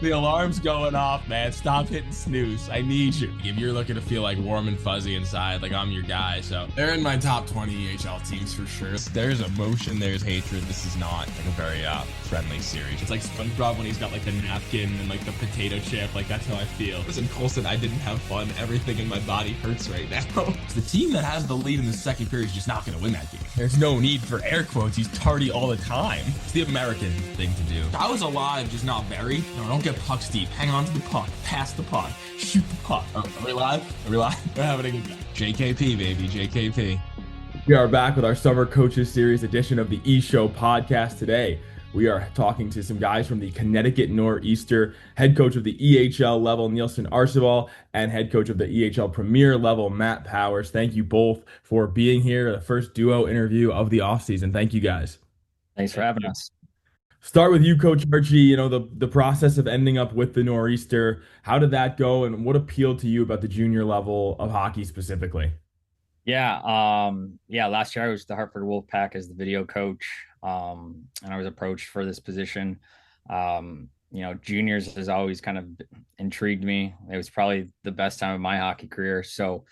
The alarm's going off, man. Stop hitting snooze. I need you. If you're looking to feel like warm and fuzzy inside, like I'm your guy. So they're in my top 20 EHL teams for sure. There's emotion, there's hatred. This is not like a very friendly series. It's like SpongeBob when he's got like the napkin and like the potato chip. Like that's how I feel. Listen, Colson, I didn't have fun. Everything in my body hurts right now. The team that has the lead in the second period is just not going to win that game. There's no need for air quotes. He's tardy all the time. It's the American thing to do. I was alive, just not very. No, don't get pucks deep. Hang on to the puck. Pass the puck. Shoot the puck. Are we live? Are we live? We're having a good time. JKP, baby. JKP. We are back with our Summer Coaches Series edition of the E-Show podcast today. We are talking to some guys from the Connecticut Nor'easter, head coach of the EHL level, Nielsson Arcibal, and head coach of the EHL Premier level, Matt Powers. Thank you both for being here. The first duo interview of the offseason. Thank you guys. Thanks for having us. Start with you, Coach Archie. You know, the process of ending up with the Nor'easter. How did that go, and what appealed to you about the junior level of hockey specifically? Last year I was the Hartford Wolfpack as the video coach. And I was approached for this position. Juniors has always kind of intrigued me. It was probably the best time of my hockey career. So,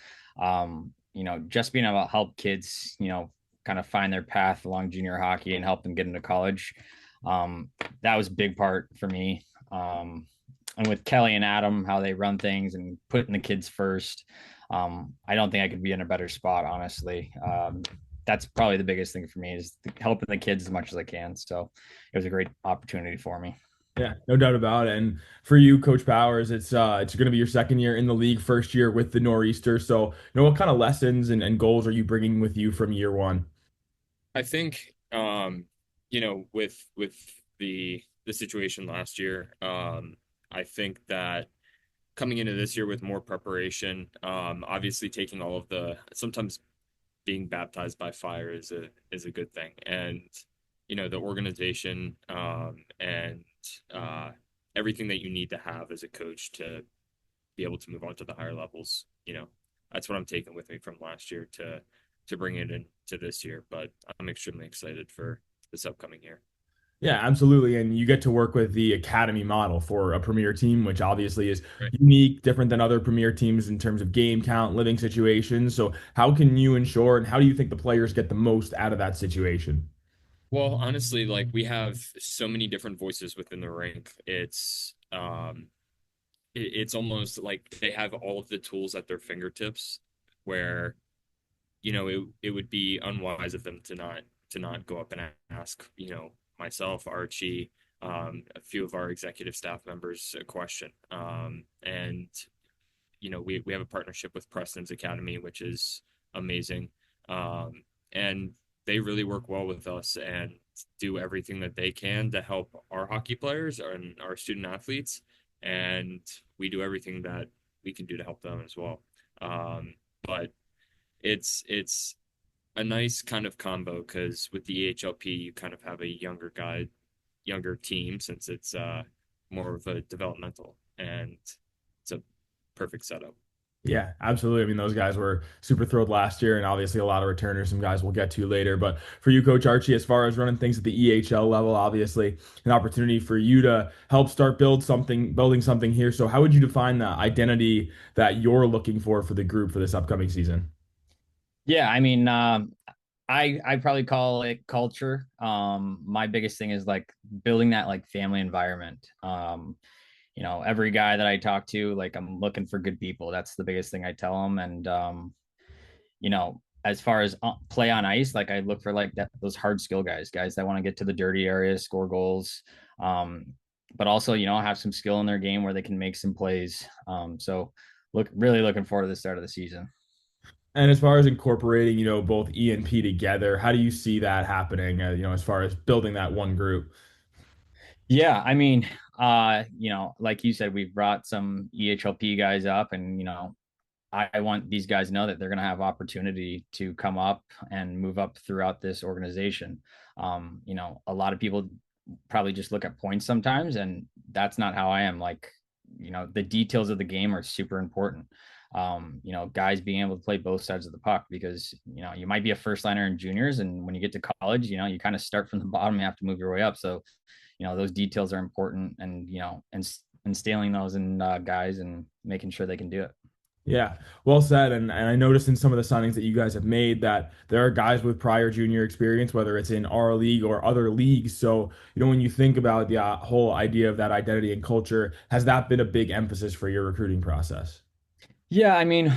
just being able to help kids, kind of find their path along junior hockey and help them get into college. That was a big part for me. And with Kelly and Adam, how they run things and putting the kids first. I don't think I could be in a better spot, honestly. That's probably the biggest thing for me is helping the kids as much as I can. So it was a great opportunity for me. Yeah, no doubt about it. And for you, Coach Powers, it's going to be your second year in the league, first year with the Nor'easter. So, what kind of lessons and goals are you bringing with you from year one? I think, with the situation last year, I think that coming into this year with more preparation, obviously taking all of sometimes being baptized by fire is a good thing. And, the organization, and everything that you need to have as a coach to be able to move on to the higher levels, that's what I'm taking with me from last year to bring it into this year. But I'm extremely excited for this upcoming year. Yeah, absolutely. And you get to work with the academy model for a premier team, which obviously is Right. unique, different than other premier teams in terms of game count, living situations. So, how can you ensure and how do you think the players get the most out of that situation? Well, honestly, like we have so many different voices within the rink. It's almost like they have all of the tools at their fingertips where, it would be unwise of them to not go up and ask, myself, Archie, a few of our executive staff members a question. And we have a partnership with Preston's Academy, which is amazing. And they really work well with us and do everything that they can to help our hockey players and our student athletes. And we do everything that we can do to help them as well. But it's a nice kind of combo because with the EHLP, you kind of have a younger team since it's more of a developmental, and it's a perfect setup. Yeah, absolutely. I mean, those guys were super thrilled last year, and obviously a lot of returners, some guys we'll get to later. But for you, Coach Archie, as far as running things at the EHL level, obviously an opportunity for you to help start building something here. So how would you define the identity that you're looking for the group for this upcoming season? Yeah, I mean, I probably call it culture. My biggest thing is like building that like family environment. Every guy that I talk to, like I'm looking for good people. That's the biggest thing I tell them. And as far as play on ice, like I look for like those hard skill guys that want to get to the dirty areas, score goals, but also have some skill in their game where they can make some plays. So really looking forward to the start of the season. And as far as incorporating, both E and P together, how do you see that happening, as far as building that one group? Yeah, I mean, like you said, we've brought some EHLP guys up, and I want these guys to know that they're going to have opportunity to come up and move up throughout this organization. A lot of people probably just look at points sometimes, and that's not how I am. Like, the details of the game are super important. Guys being able to play both sides of the puck because, you might be a first liner in juniors. And when you get to college, you kind of start from the bottom, you have to move your way up. So, those details are important and instilling those in guys and making sure they can do it. Yeah, well said. And I noticed in some of the signings that you guys have made that there are guys with prior junior experience, whether it's in our league or other leagues. So, when you think about the whole idea of that identity and culture, has that been a big emphasis for your recruiting process? Yeah, I mean,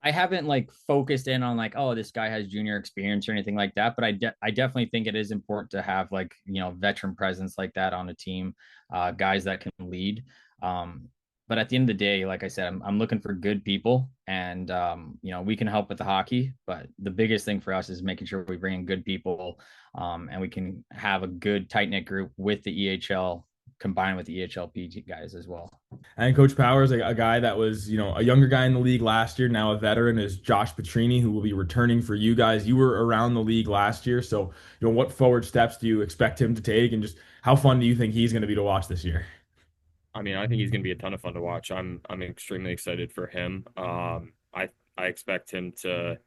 I haven't like focused in on like, oh, this guy has junior experience or anything like that, but I definitely think it is important to have like, veteran presence like that on a team, guys that can lead. Um, but at the end of the day, like I said, I'm looking for good people, and we can help with the hockey, but the biggest thing for us is making sure we bring in good people, and we can have a good tight knit group with the EHL combined with the EHLP guys as well. And Coach Powers, a guy that was, a younger guy in the league last year, now a veteran, is Josh Petrini, who will be returning for you guys. You were around the league last year, so what forward steps do you expect him to take, and just how fun do you think he's going to be to watch this year? I mean, I think he's going to be a ton of fun to watch. I'm extremely excited for him. I expect him to,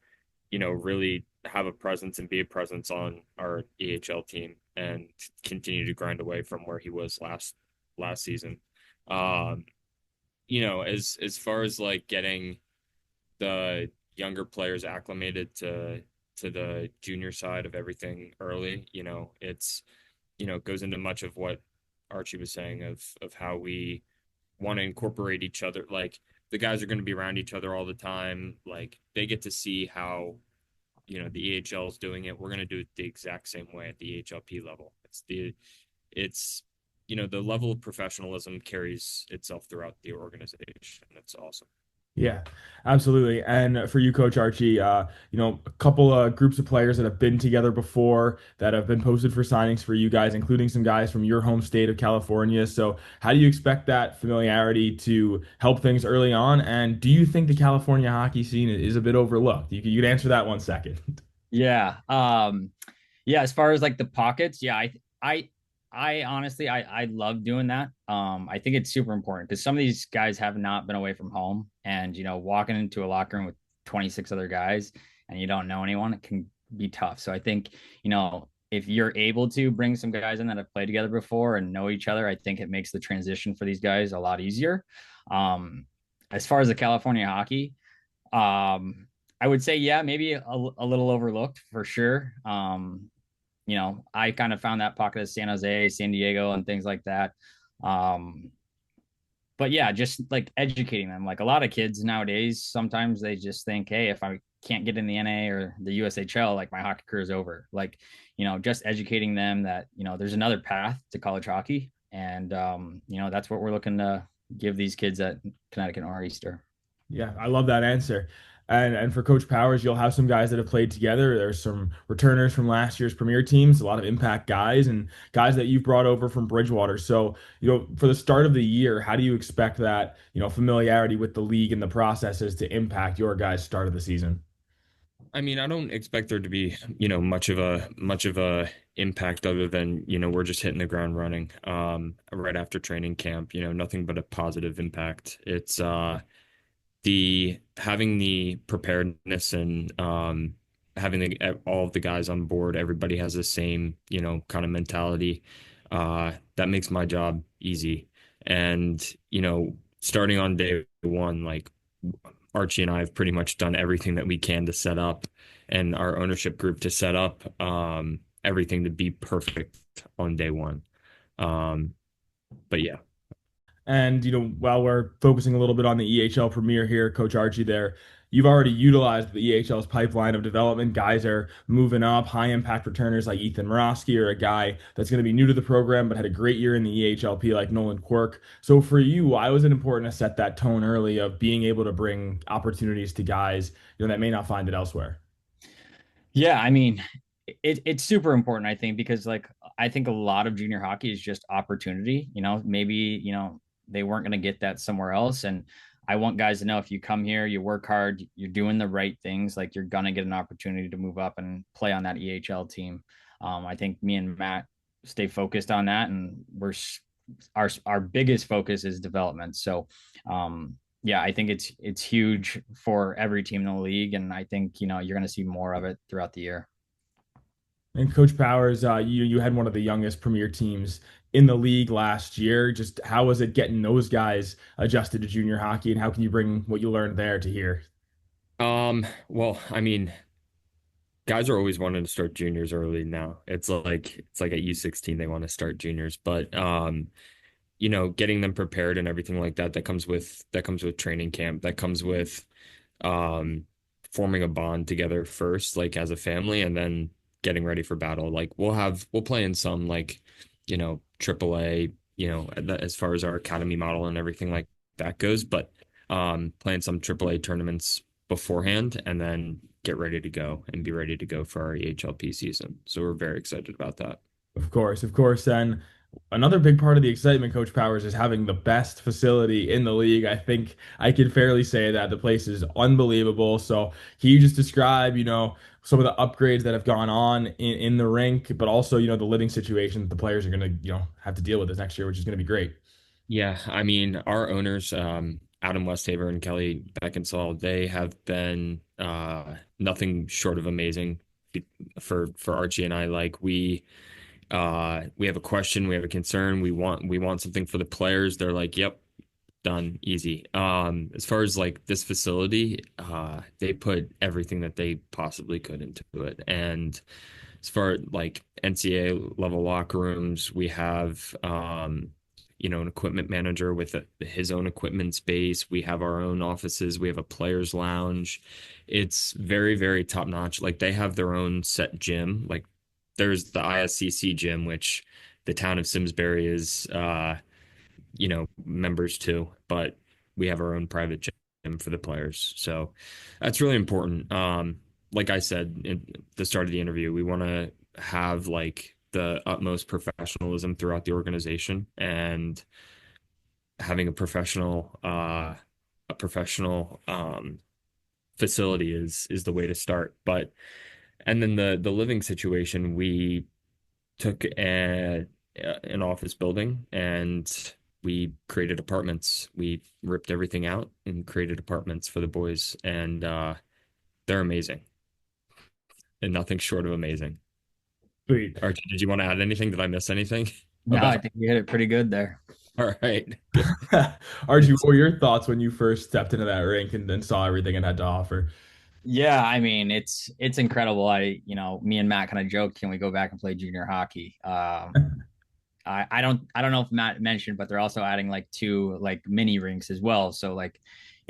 really have a presence and be a presence on our EHL team and continue to grind away from where he was last season. Um, as far as like getting the younger players acclimated to the junior side of everything early, it's goes into much of what Archie was saying of how we want to incorporate each other. Like the guys are going to be around each other all the time. Like they get to see how the EHL is doing it. We're going to do it the exact same way at the EHLP level. It's the level of professionalism carries itself throughout the organization. It's awesome. Yeah, absolutely. And for you, Coach Archie, a couple of groups of players that have been together before that have been posted for signings for you guys, including some guys from your home state of California. So, how do you expect that familiarity to help things early on? And do you think the California hockey scene is a bit overlooked? You could answer that one second. Yeah. Yeah, as far as like the pockets, yeah, I honestly I love doing that. I think it's super important because some of these guys have not been away from home, and walking into a locker room with 26 other guys and you don't know anyone, it can be tough. So I think, if you're able to bring some guys in that have played together before and know each other, I think it makes the transition for these guys a lot easier. Um, as far as the California hockey, I would say, yeah, maybe a little overlooked for sure. I kind of found that pocket of San Jose, San Diego, and things like that. Um, but yeah, just like educating them. Like a lot of kids nowadays, sometimes they just think, hey, if I can't get in the NA or the USHL, like my hockey career is over. Like, just educating them that, there's another path to college hockey. And, that's what we're looking to give these kids at Connecticut Nor'easter. Yeah, I love that answer. And for Coach Powers, you'll have some guys that have played together. There's some returners from last year's premier teams, a lot of impact guys and guys that you've brought over from Bridgewater. So, for the start of the year, how do you expect that, familiarity with the league and the processes to impact your guys' start of the season? I mean, I don't expect there to be, much of a impact other than, we're just hitting the ground running right after training camp, nothing but a positive impact. It's the having the preparedness and having all of the guys on board, everybody has the same, kind of mentality. That makes my job easy. And, starting on day one, like Archie and I have pretty much done everything that we can to set up and our ownership group to set up everything to be perfect on day one. Um, but yeah. And, while we're focusing a little bit on the EHL Premier here, Coach Archie there, you've already utilized the EHL's pipeline of development. Guys are moving up, high impact returners like Ethan Morosky, or a guy that's going to be new to the program but had a great year in the EHLP like Nolan Quirk. So for you, why was it important to set that tone early of being able to bring opportunities to guys, that may not find it elsewhere? Yeah, I mean, it's super important, I think, because like I think a lot of junior hockey is just opportunity. Maybe, they weren't going to get that somewhere else. And I want guys to know if you come here, you work hard, you're doing the right things, like you're gonna get an opportunity to move up and play on that EHL team. I think me and Matt stay focused on that, and our biggest focus is development. So yeah, I think it's huge for every team in the league, and I think you're going to see more of it throughout the year. And Coach Powers, you had one of the youngest premier teams in the league last year. Just how was it getting those guys adjusted to junior hockey, and how can you bring what you learned there to here? Well, I mean, guys are always wanting to start juniors early now. It's like at U16 they want to start juniors, but getting them prepared and everything like that that comes with training camp, that comes with um forming a bond together first, like as a family, and then getting ready for battle. Like we'll play in some like, AAA, as far as our academy model and everything like that goes, but playing some AAA tournaments beforehand and then get ready to go and be ready to go for our EHLP season. So we're very excited about that. Of course, of course. And another big part of the excitement, Coach Powers, is having the best facility in the league. I think I can fairly say that the place is unbelievable. So can you just describe, some of the upgrades that have gone on in the rink, but also, the living situation that the players are going to, have to deal with this next year, which is going to be great. Yeah, I mean, our owners, Adam Westhaver and Kelly Beckinsale, they have been nothing short of amazing for Archie and I. Like we have a question, we have a concern, we want something for the players. They're like, "Yep, done, easy." As far as like this facility, they put everything that they possibly could into it. And as far as like NCAA-level locker rooms, we have an equipment manager with his own equipment space. We have our own offices. We have a players lounge. It's very, very top notch. Like they have their own set gym. Like there's the ISCC gym, which the town of Simsbury is members to, but we have our own private gym for the players. So that's really important. Like I said at the start of the interview, we want to have like the utmost professionalism throughout the organization, and having a professional facility is the way to start. But and then the living situation, we took an office building and we created apartments. We ripped everything out and created apartments for the boys, and they're amazing and nothing short of amazing. Sweet. Archie, did you want to add anything? Did I miss anything No, I about? think you hit it pretty good there. All right. Good. Archie, what were your thoughts when you first stepped into that rink and then saw everything it had to offer? Yeah, I mean it's incredible. Me and Matt kind of joked, can we go back and play junior hockey? I don't know if Matt mentioned, but they're also adding like two like mini rinks as well. So like,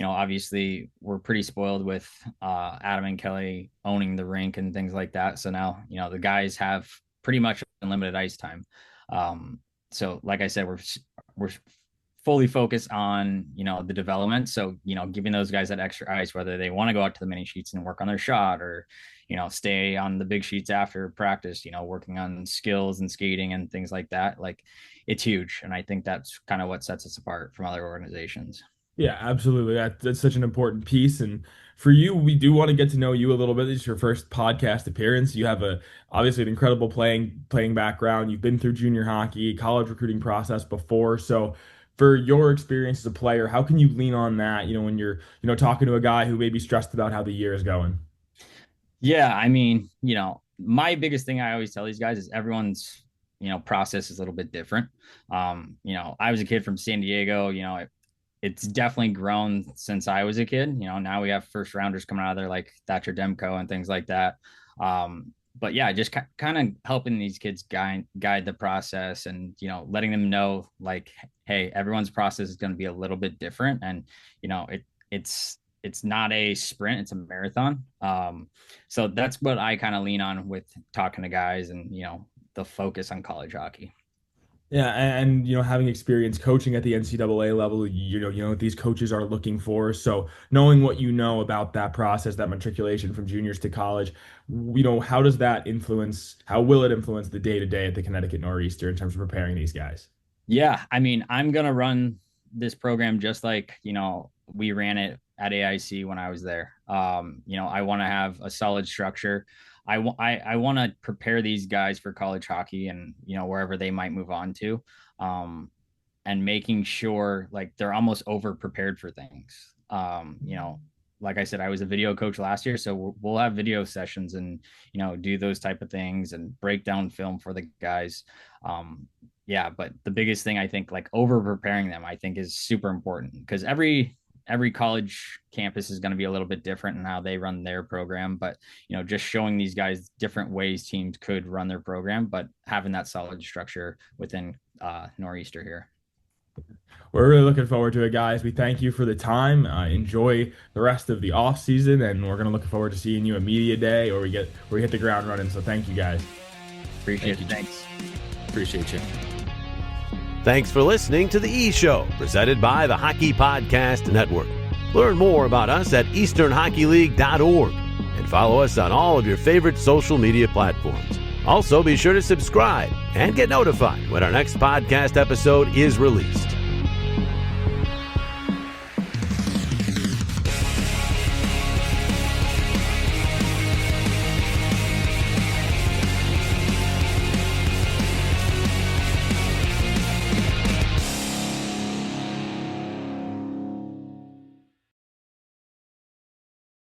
obviously we're pretty spoiled with Adam and Kelly owning the rink and things like that. So now, the guys have pretty much unlimited ice time. So like I said, we're fully focused on, the development. So, giving those guys that extra ice, whether they want to go out to the mini sheets and work on their shot, or stay on the big sheets after practice, working on skills and skating and things like that. Like it's huge. And I think that's kind of what sets us apart from other organizations. Yeah, absolutely. That's such an important piece. And for you, we do want to get to know you a little bit. It's your first podcast appearance. You have obviously an incredible playing background. You've been through junior hockey, college recruiting process before. So for your experience as a player, how can you lean on that, when you're, talking to a guy who may be stressed about how the year is going? Yeah, I mean, my biggest thing I always tell these guys is everyone's, process is a little bit different. I was a kid from San Diego, it's definitely grown since I was a kid. Now we have first rounders coming out of there like Thatcher Demko and things like that. But yeah, just kind of helping these kids guide the process, and letting them know like, hey, everyone's process is going to be a little bit different, and it's not a sprint, it's a marathon. So that's what I kind of lean on with talking to guys, and the focus on college hockey. Yeah, and having experience coaching at the NCAA level, what these coaches are looking for. So knowing what you know about that process, that matriculation from juniors to college, how does that influence, how will it influence the day to day at the Connecticut Nor'easter in terms of preparing these guys? Yeah, I mean, I'm gonna run this program just like we ran it at AIC when I was there. I want to have a solid structure. I want to prepare these guys for college hockey and wherever they might move on to, and making sure like they're almost over prepared for things. like I said, I was a video coach last year, so we'll have video sessions and, do those type of things and break down film for the guys. Yeah, but the biggest thing, I think, like over preparing them, I think is super important, because every college campus is going to be a little bit different in how they run their program. But, just showing these guys different ways teams could run their program, but having that solid structure within Nor'easter here. We're really looking forward to it, guys. We thank you for the time. Enjoy the rest of the off season, and we're gonna look forward to seeing you at media day, or we hit the ground running. So thank you, guys. Appreciate it. Thanks. Appreciate you. Thanks for listening to The E Show, presented by the Hockey Podcast Network. Learn more about us at easternhockeyleague.org and follow us on all of your favorite social media platforms. Also, be sure to subscribe and get notified when our next podcast episode is released.